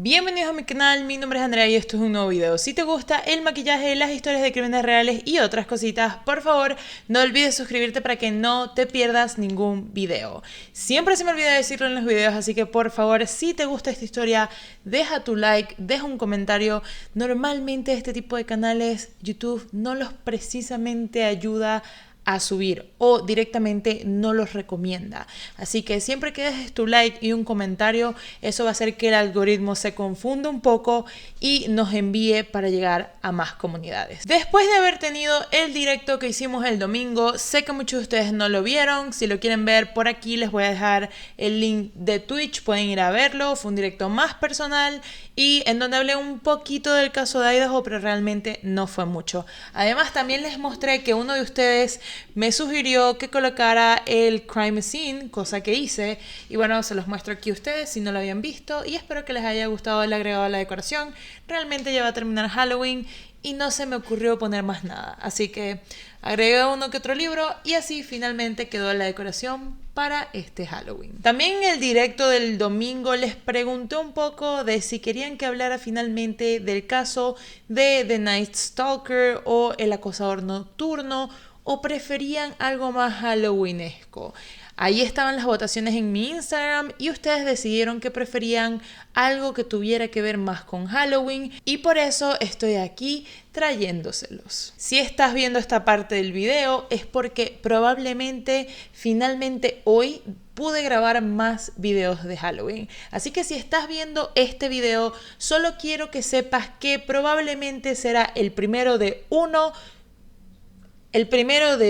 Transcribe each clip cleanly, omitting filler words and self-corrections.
Bienvenidos a mi canal, mi nombre es Andrea y esto es un nuevo video. Si te gusta el maquillaje, las historias de crímenes reales y otras cositas, por favor no olvides suscribirte para que no te pierdas ningún video. Siempre se me olvida decirlo en los videos, así que por favor, si te gusta esta historia, deja tu like, deja un comentario. Normalmente este tipo de canales YouTube no los precisamente ayuda a subir o directamente no los recomienda, así que siempre que dejes tu like y un comentario, eso va a hacer que el algoritmo se confunda un poco y nos envíe para llegar a más comunidades. Después de haber tenido el directo que hicimos el domingo, sé que muchos de ustedes no lo vieron. Si lo quieren ver, por aquí les voy a dejar el link de Twitch, pueden ir a verlo. Fue un directo más personal y en donde hablé un poquito del caso de Idaho, pero realmente no fue mucho. Además, también les mostré que uno de ustedes me sugirió que colocara el crime scene, cosa que hice, y bueno, se los muestro aquí a ustedes si no lo habían visto, y espero que les haya gustado el agregado a la decoración. Realmente ya va a terminar Halloween y no se me ocurrió poner más nada, así que agregué uno que otro libro y así finalmente quedó la decoración para este Halloween. También en el directo del domingo les pregunté un poco de si querían que hablara finalmente del caso de The Night Stalker o el acosador nocturno, o preferían algo más halloweenesco. Ahí estaban las votaciones en mi Instagram y ustedes decidieron que preferían algo que tuviera que ver más con Halloween, y por eso estoy aquí trayéndoselos. Si estás viendo esta parte del video es porque probablemente finalmente hoy pude grabar más videos de Halloween. Así que si estás viendo este video, solo quiero que sepas que probablemente será el primero de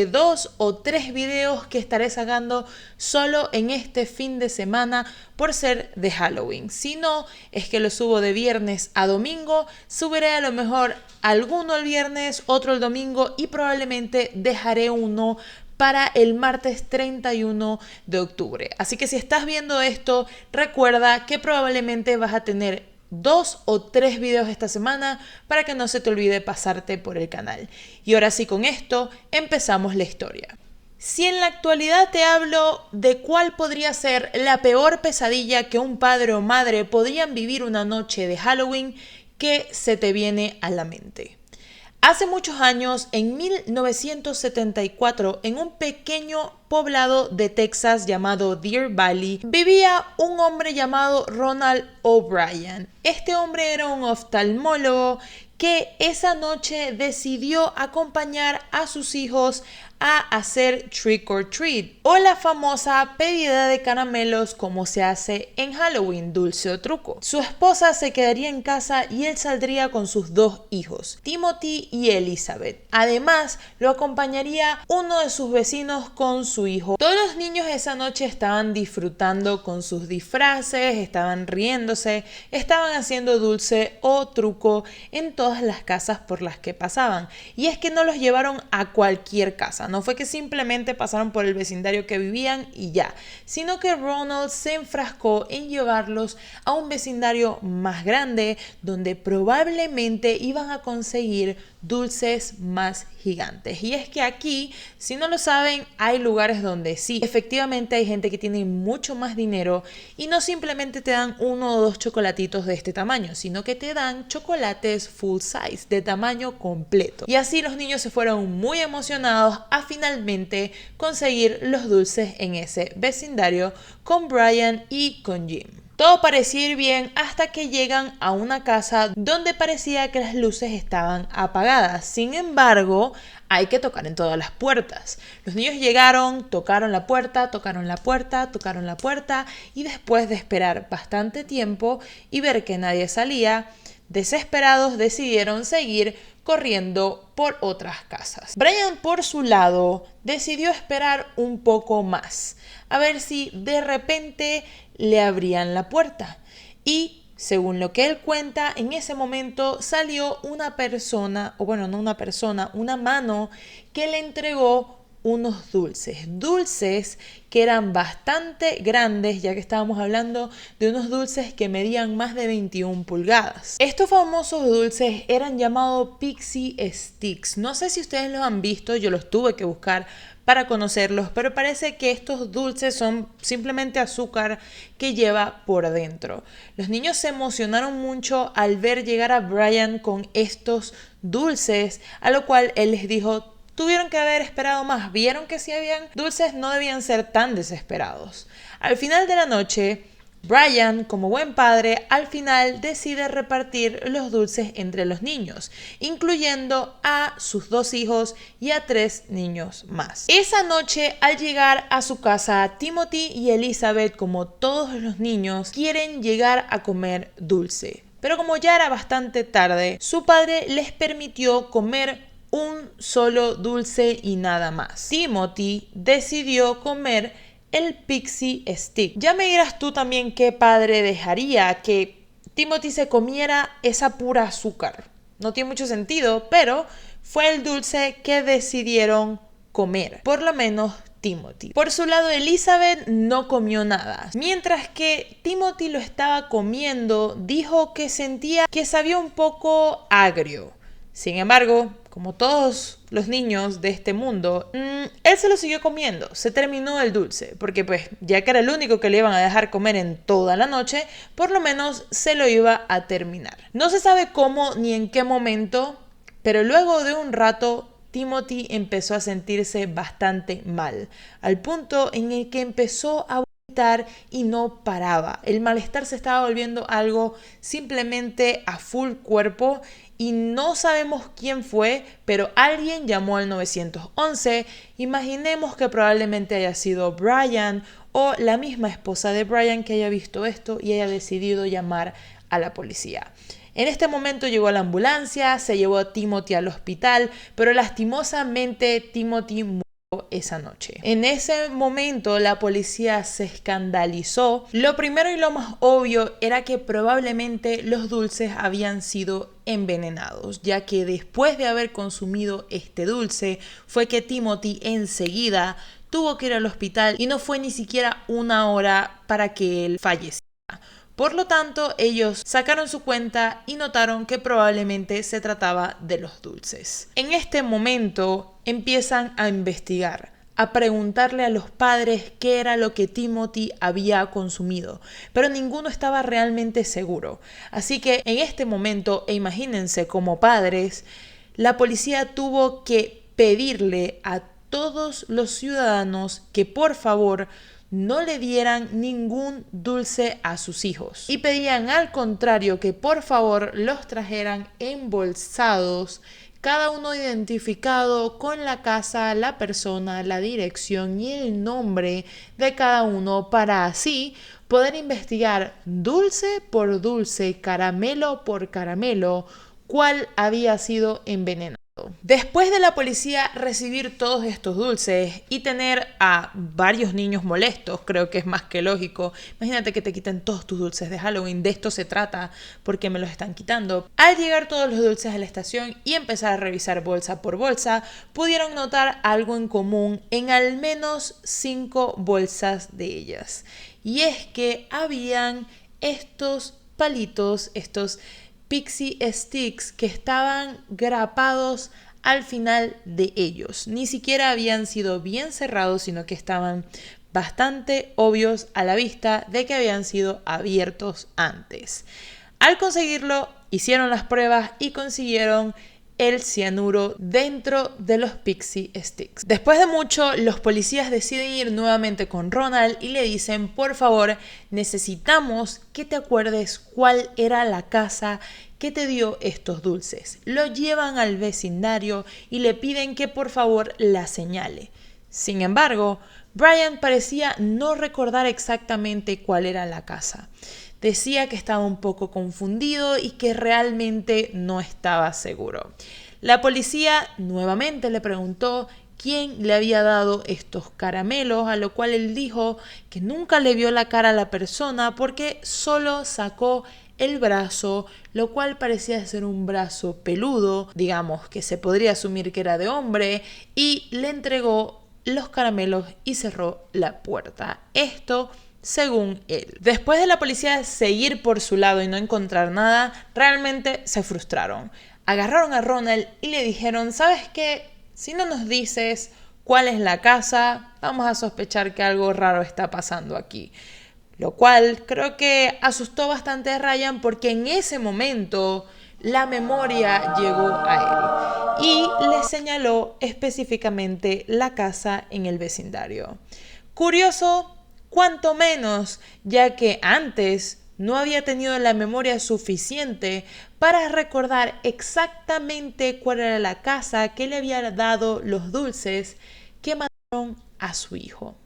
2 o 3 videos que estaré sacando solo en este fin de semana por ser de Halloween. Si no, es que lo subo de viernes a domingo. Subiré a lo mejor alguno el viernes, otro el domingo y probablemente dejaré uno para el martes 31 de octubre. Así que si estás viendo esto, recuerda que probablemente vas a tener 2 o 3 videos esta semana para que no se te olvide pasarte por el canal. Y ahora sí, con esto empezamos la historia. Si en la actualidad te hablo de cuál podría ser la peor pesadilla que un padre o madre podrían vivir una noche de Halloween, ¿qué se te viene a la mente? Hace muchos años, en 1974, en un pequeño poblado de Texas llamado Deer Valley, vivía un hombre llamado Ronald O'Brien. Este hombre era un oftalmólogo que esa noche decidió acompañar a sus hijos a hacer trick or treat, o la famosa pedida de caramelos como se hace en Halloween, dulce o truco. Su esposa se quedaría en casa y él saldría con sus 2 hijos, Timothy y Elizabeth. Además, lo acompañaría uno de sus vecinos con su hijo. Todos los niños esa noche estaban disfrutando con sus disfraces, estaban riéndose, estaban haciendo dulce o truco en todas las casas por las que pasaban. Y es que no los llevaron a cualquier casa. No fue que simplemente pasaron por el vecindario que vivían y ya, sino que Ronald se enfrascó en llevarlos a un vecindario más grande donde probablemente iban a conseguir dulces más gigantes. Y es que aquí, si no lo saben, hay lugares donde sí, efectivamente hay gente que tiene mucho más dinero y no simplemente te dan 1 o 2 chocolatitos de este tamaño, sino que te dan chocolates full size, de tamaño completo. Y así los niños se fueron muy emocionados a finalmente conseguir los dulces en ese vecindario con Brian y con Jim. Todo parecía ir bien hasta que llegan a una casa donde parecía que las luces estaban apagadas. Sin embargo, hay que tocar en todas las puertas. Los niños llegaron, tocaron la puerta, tocaron la puerta, tocaron la puerta, y después de esperar bastante tiempo y ver que nadie salía, desesperados decidieron seguir corriendo por otras casas. Brian, por su lado, decidió esperar un poco más, a ver si de repente le abrían la puerta. Y según lo que él cuenta, en ese momento salió una persona, o bueno, no una persona, una mano que le entregó unos dulces que eran bastante grandes, ya que estábamos hablando de unos dulces que medían más de 21 pulgadas. Estos famosos dulces eran llamados Pixie Sticks. No sé si ustedes los han visto, yo los tuve que buscar para conocerlos, pero parece que estos dulces son simplemente azúcar que lleva por dentro. Los niños se emocionaron mucho al ver llegar a Brian con estos dulces, a lo cual él les dijo: tuvieron que haber esperado más. Vieron que si habían dulces no debían ser tan desesperados. Al final de la noche, Brian, como buen padre, al final decide repartir los dulces entre los niños, incluyendo a sus 2 hijos y a 3 niños más. Esa noche, al llegar a su casa, Timothy y Elizabeth, como todos los niños, quieren llegar a comer dulce. Pero como ya era bastante tarde, su padre les permitió comer un solo dulce y nada más. Timothy decidió comer el Pixie Stick. Ya me dirás tú también qué padre dejaría que Timothy se comiera esa pura azúcar. No tiene mucho sentido, pero fue el dulce que decidieron comer. Por lo menos Timothy. Por su lado, Elizabeth no comió nada. Mientras que Timothy lo estaba comiendo, dijo que sentía que sabía un poco agrio. Sin embargo, como todos los niños de este mundo, él se lo siguió comiendo. Se terminó el dulce, porque pues ya que era el único que le iban a dejar comer en toda la noche, por lo menos se lo iba a terminar. No se sabe cómo ni en qué momento, pero luego de un rato Timothy empezó a sentirse bastante mal, al punto en el que empezó a vomitar y no paraba. El malestar se estaba volviendo algo simplemente a full cuerpo y no sabemos quién fue, pero alguien llamó al 911. Imaginemos que probablemente haya sido Brian o la misma esposa de Brian que haya visto esto y haya decidido llamar a la policía. En este momento llegó la ambulancia, se llevó a Timothy al hospital, pero lastimosamente Timothy murió esa noche. En ese momento la policía se escandalizó. Lo primero y lo más obvio era que probablemente los dulces habían sido envenenados, ya que después de haber consumido este dulce fue que Timothy enseguida tuvo que ir al hospital y no fue ni siquiera una hora para que él falleciera. Por lo tanto, ellos sacaron su cuenta y notaron que probablemente se trataba de los dulces. En este momento empiezan a investigar, a preguntarle a los padres qué era lo que Timothy había consumido, pero ninguno estaba realmente seguro. Así que en este momento, e imagínense como padres, la policía tuvo que pedirle a todos los ciudadanos que por favor no le dieran ningún dulce a sus hijos y pedían al contrario que por favor los trajeran embolsados, cada uno identificado con la casa, la persona, la dirección y el nombre de cada uno para así poder investigar dulce por dulce, caramelo por caramelo, cuál había sido envenenado. Después de la policía recibir todos estos dulces y tener a varios niños molestos, creo que es más que lógico. Imagínate que te quiten todos tus dulces de Halloween, de esto se trata, porque me los están quitando. Al llegar todos los dulces a la estación y empezar a revisar bolsa por bolsa, pudieron notar algo en común en al menos 5 bolsas de ellas. Y es que habían estos palitos, estos Pixie Sticks que estaban grapados al final de ellos. Ni siquiera habían sido bien cerrados, sino que estaban bastante obvios a la vista de que habían sido abiertos antes. Al conseguirlo, hicieron las pruebas y consiguieron el cianuro dentro de los Pixie Sticks. Después de mucho, los policías deciden ir nuevamente con Ronald y le dicen: por favor, necesitamos que te acuerdes cuál era la casa que te dio estos dulces. Lo llevan al vecindario y le piden que por favor la señale. Sin embargo, Brian parecía no recordar exactamente cuál era la casa. Decía que estaba un poco confundido y que realmente no estaba seguro. La policía nuevamente le preguntó quién le había dado estos caramelos, a lo cual él dijo que nunca le vio la cara a la persona porque solo sacó el brazo, lo cual parecía ser un brazo peludo, digamos que se podría asumir que era de hombre, y le entregó los caramelos y cerró la puerta. Esto según él. Después de la policía seguir por su lado y no encontrar nada, realmente se frustraron. Agarraron a Ronald y le dijeron, ¿sabes qué? Si no nos dices cuál es la casa, vamos a sospechar que algo raro está pasando aquí. Lo cual creo que asustó bastante a Ryan porque en ese momento la memoria llegó a él y le señaló específicamente la casa en el vecindario. Curioso, cuanto menos, ya que antes no había tenido la memoria suficiente para recordar exactamente cuál era la casa que le había dado los dulces que mataron a su hijo.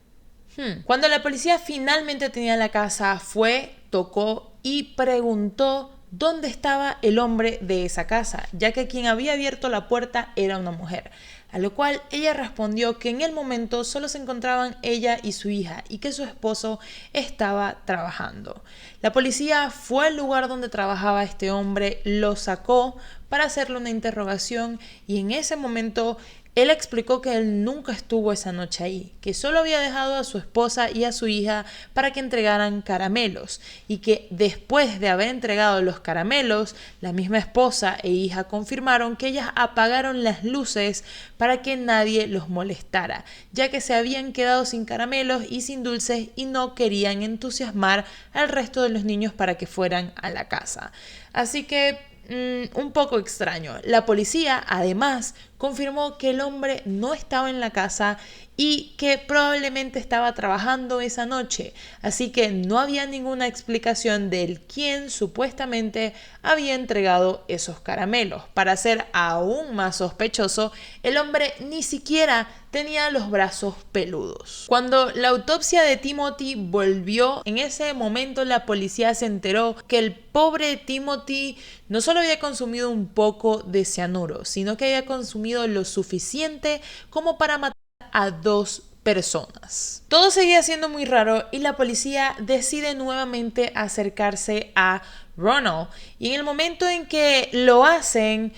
Cuando la policía finalmente tenía la casa, fue, tocó y preguntó dónde estaba el hombre de esa casa, ya que quien había abierto la puerta era una mujer. A lo cual ella respondió que en el momento solo se encontraban ella y su hija y que su esposo estaba trabajando. La policía fue al lugar donde trabajaba este hombre, lo sacó para hacerle una interrogación y en ese momento él explicó que él nunca estuvo esa noche ahí, que solo había dejado a su esposa y a su hija para que entregaran caramelos y que después de haber entregado los caramelos, la misma esposa e hija confirmaron que ellas apagaron las luces para que nadie los molestara, ya que se habían quedado sin caramelos y sin dulces y no querían entusiasmar al resto de los niños para que fueran a la casa. Así que un poco extraño. La policía, además, confirmó que el hombre no estaba en la casa y que probablemente estaba trabajando esa noche, así que no había ninguna explicación del quién supuestamente había entregado esos caramelos. Para ser aún más sospechoso, el hombre ni siquiera tenía los brazos peludos. Cuando la autopsia de Timothy volvió, en ese momento la policía se enteró que el pobre Timothy no solo había consumido un poco de cianuro, sino que había consumido lo suficiente como para matar a 2 personas. Todo seguía siendo muy raro y la policía decide nuevamente acercarse a Ronald. Y en el momento en que lo hacen,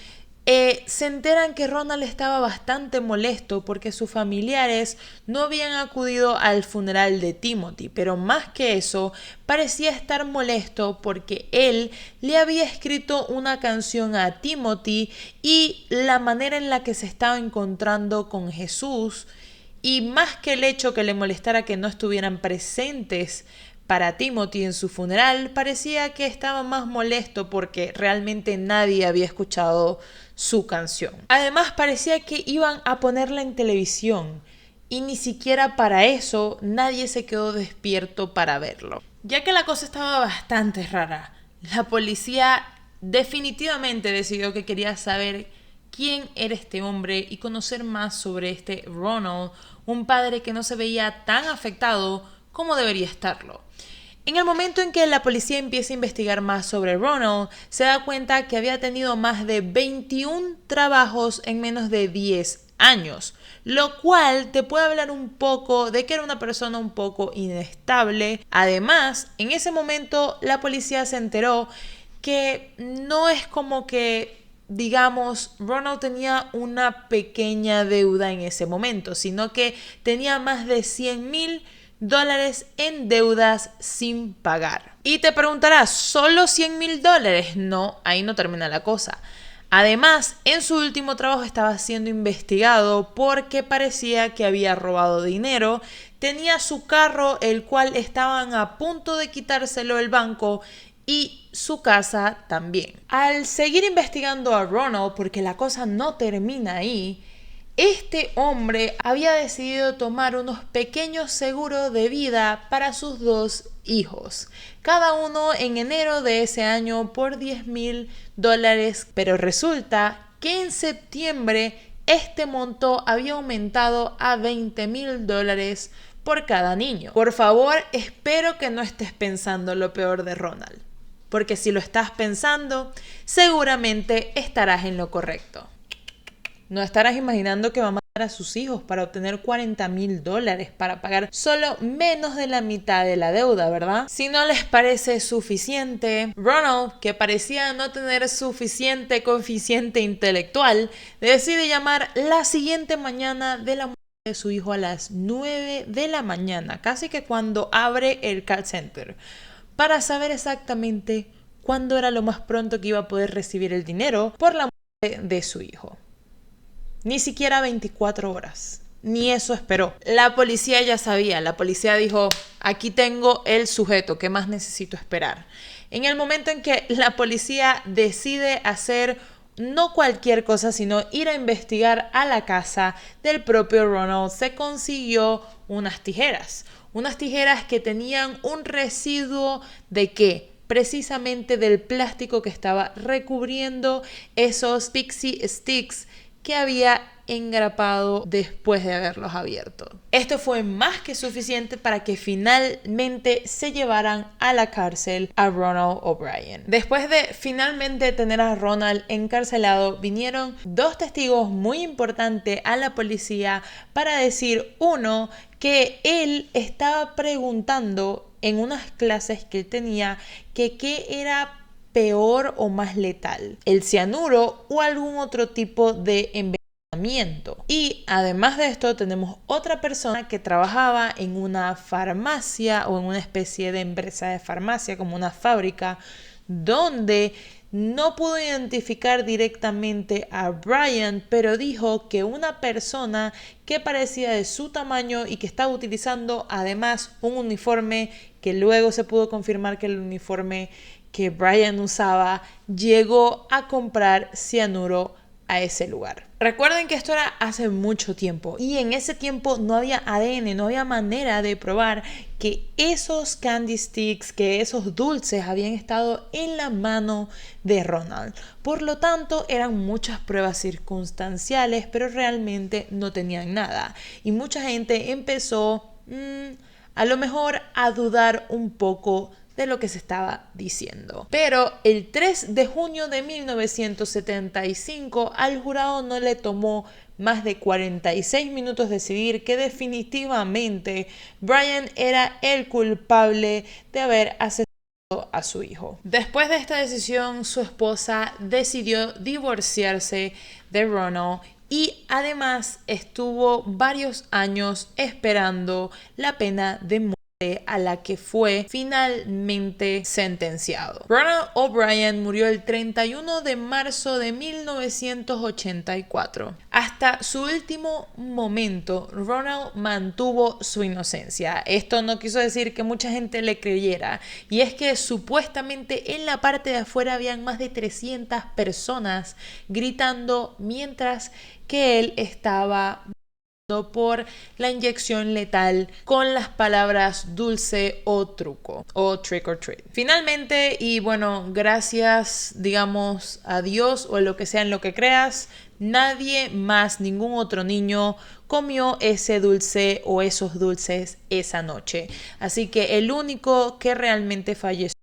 se enteran que Ronald estaba bastante molesto porque sus familiares no habían acudido al funeral de Timothy, pero más que eso, parecía estar molesto porque él le había escrito una canción a Timothy y la manera en la que se estaba encontrando con Jesús, y más que el hecho que le molestara que no estuvieran presentes para Timothy en su funeral, parecía que estaba más molesto porque realmente nadie había escuchado su canción. Además, parecía que iban a ponerla en televisión y ni siquiera para eso nadie se quedó despierto para verlo. Ya que la cosa estaba bastante rara, la policía definitivamente decidió que quería saber quién era este hombre y conocer más sobre este Ronald, un padre que no se veía tan afectado como debería estarlo. En el momento en que la policía empieza a investigar más sobre Ronald, se da cuenta que había tenido más de 21 trabajos en menos de 10 años, lo cual te puede hablar un poco de que era una persona un poco inestable. Además, en ese momento la policía se enteró que no es como que, digamos, Ronald tenía una pequeña deuda en ese momento, sino que tenía más de $100,000 en deudas sin pagar. Y te preguntarás, ¿solo $100,000? No, ahí no termina la cosa. Además, en su último trabajo estaba siendo investigado porque parecía que había robado dinero. Tenía su carro, el cual estaban a punto de quitárselo el banco, y su casa también. Al seguir investigando a Ronald, porque la cosa no termina ahí, este hombre había decidido tomar unos pequeños seguros de vida para sus 2 hijos, cada uno en enero de ese año por $10,000, pero resulta que en septiembre este monto había aumentado a $20,000 por cada niño. Por favor, espero que no estés pensando lo peor de Ronald, porque si lo estás pensando, seguramente estarás en lo correcto. No estarás imaginando que va a matar a sus hijos para obtener $40,000 para pagar solo menos de la mitad de la deuda, ¿verdad? Si no les parece suficiente, Ronald, que parecía no tener suficiente coeficiente intelectual, decide llamar la siguiente mañana de la de su hijo a las 9 de la mañana, casi que cuando abre el call center, para saber exactamente cuándo era lo más pronto que iba a poder recibir el dinero por la muerte de su hijo. Ni siquiera 24 horas. Ni eso esperó. La policía ya sabía. La policía dijo, aquí tengo el sujeto. ¿Qué más necesito esperar? En el momento en que la policía decide hacer no cualquier cosa, sino ir a investigar a la casa del propio Ronald, se consiguió unas tijeras. Unas tijeras que tenían un residuo ¿de qué? Precisamente del plástico que estaba recubriendo esos pixie sticks que había engrapado después de haberlos abierto. Esto fue más que suficiente para que finalmente se llevaran a la cárcel a Ronald O'Brien. Después de finalmente tener a Ronald encarcelado, vinieron dos testigos muy importantes a la policía para decir, uno, que él estaba preguntando en unas clases que él tenía que qué era peor o más letal, el cianuro o algún otro tipo de envenenamiento. Y además de esto tenemos otra persona que trabajaba en una farmacia o en una especie de empresa de farmacia, como una fábrica, donde no pudo identificar directamente a Brian, pero dijo que una persona que parecía de su tamaño y que estaba utilizando además un uniforme que luego se pudo confirmar que el uniforme que Brian usaba llegó a comprar cianuro a ese lugar. Recuerden que esto era hace mucho tiempo y en ese tiempo no había ADN, no había manera de probar que esos candy sticks, que esos dulces habían estado en la mano de Ronald. Por lo tanto, eran muchas pruebas circunstanciales, pero realmente no tenían nada. Y mucha gente empezó a lo mejor a dudar un poco de lo que se estaba diciendo. Pero el 3 de junio de 1975 al jurado no le tomó más de 46 minutos decidir que definitivamente Brian era el culpable de haber asesinado a su hijo. Después de esta decisión, su esposa decidió divorciarse de Ronald y además estuvo varios años esperando la pena de muerte a la que fue finalmente sentenciado. Ronald O'Brien murió el 31 de marzo de 1984. Hasta su último momento, Ronald mantuvo su inocencia. Esto no quiso decir que mucha gente le creyera, y es que supuestamente en la parte de afuera habían más de 300 personas gritando mientras que él estaba por la inyección letal con las palabras dulce o truco o trick or treat. Finalmente, y bueno, gracias, digamos, a Dios o a lo que sea en lo que creas, nadie más, ningún otro niño comió ese dulce o esos dulces esa noche. Así que el único que realmente falleció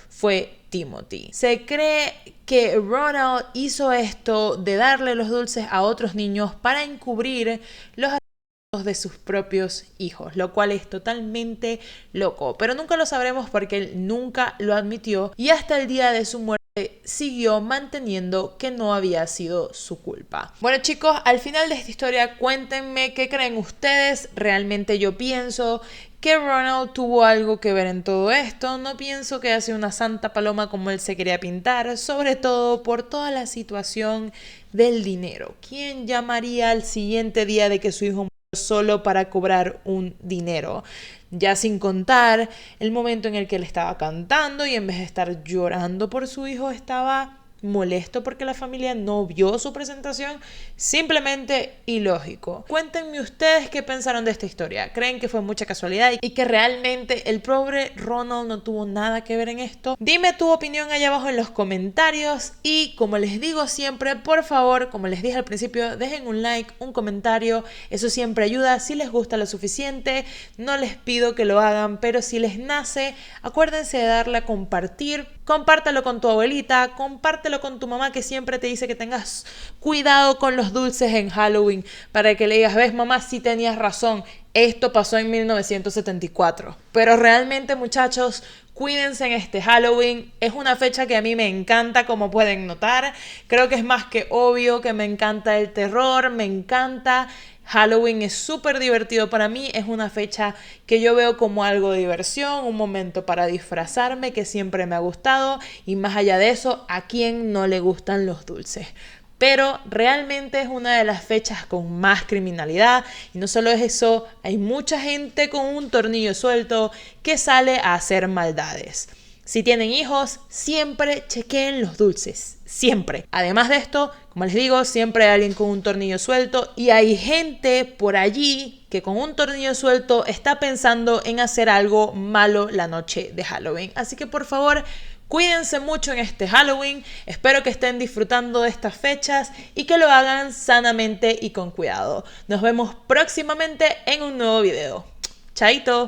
fue Timothy. Se cree que Ronald hizo esto de darle los dulces a otros niños para encubrir los asesinatos de sus propios hijos, lo cual es totalmente loco, pero nunca lo sabremos porque él nunca lo admitió y hasta el día de su muerte siguió manteniendo que no había sido su culpa. Bueno, chicos, al final de esta historia cuéntenme qué creen ustedes. Realmente yo pienso que Ronald tuvo algo que ver en todo esto. No pienso que haya sido una santa paloma como él se quería pintar, sobre todo por toda la situación del dinero. ¿Quién llamaría al siguiente día de que su hijo murió solo para cobrar un dinero? Ya sin contar el momento en el que él estaba cantando y en vez de estar llorando por su hijo, estaba molesto porque la familia no vio su presentación. Simplemente ilógico. Cuéntenme ustedes qué pensaron de esta historia. ¿Creen que fue mucha casualidad y que realmente el pobre Ronald no tuvo nada que ver en esto? Dime tu opinión allá abajo en los comentarios y como les digo siempre, por favor, como les dije al principio, dejen un like, un comentario, eso siempre ayuda. Si les gusta lo suficiente, no les pido que lo hagan, pero si les nace, acuérdense de darle a compartir. Compártelo con tu abuelita, compártelo con tu mamá que siempre te dice que tengas cuidado con los dulces en Halloween, para que le digas, ves mamá, sí tenías razón, esto pasó en 1974. Pero realmente, muchachos, cuídense en este Halloween. Es una fecha que a mí me encanta, como pueden notar. Creo que es más que obvio que me encanta el terror, me encanta Halloween es súper divertido para mí, es una fecha que yo veo como algo de diversión, un momento para disfrazarme que siempre me ha gustado y más allá de eso, ¿a quién no le gustan los dulces? Pero realmente es una de las fechas con más criminalidad y no solo es eso, hay mucha gente con un tornillo suelto que sale a hacer maldades. Si tienen hijos, siempre chequeen los dulces, siempre. Además de esto, como les digo, siempre hay alguien con un tornillo suelto y hay gente por allí que con un tornillo suelto está pensando en hacer algo malo la noche de Halloween. Así que por favor, cuídense mucho en este Halloween, espero que estén disfrutando de estas fechas y que lo hagan sanamente y con cuidado. Nos vemos próximamente en un nuevo video. ¡Chaito!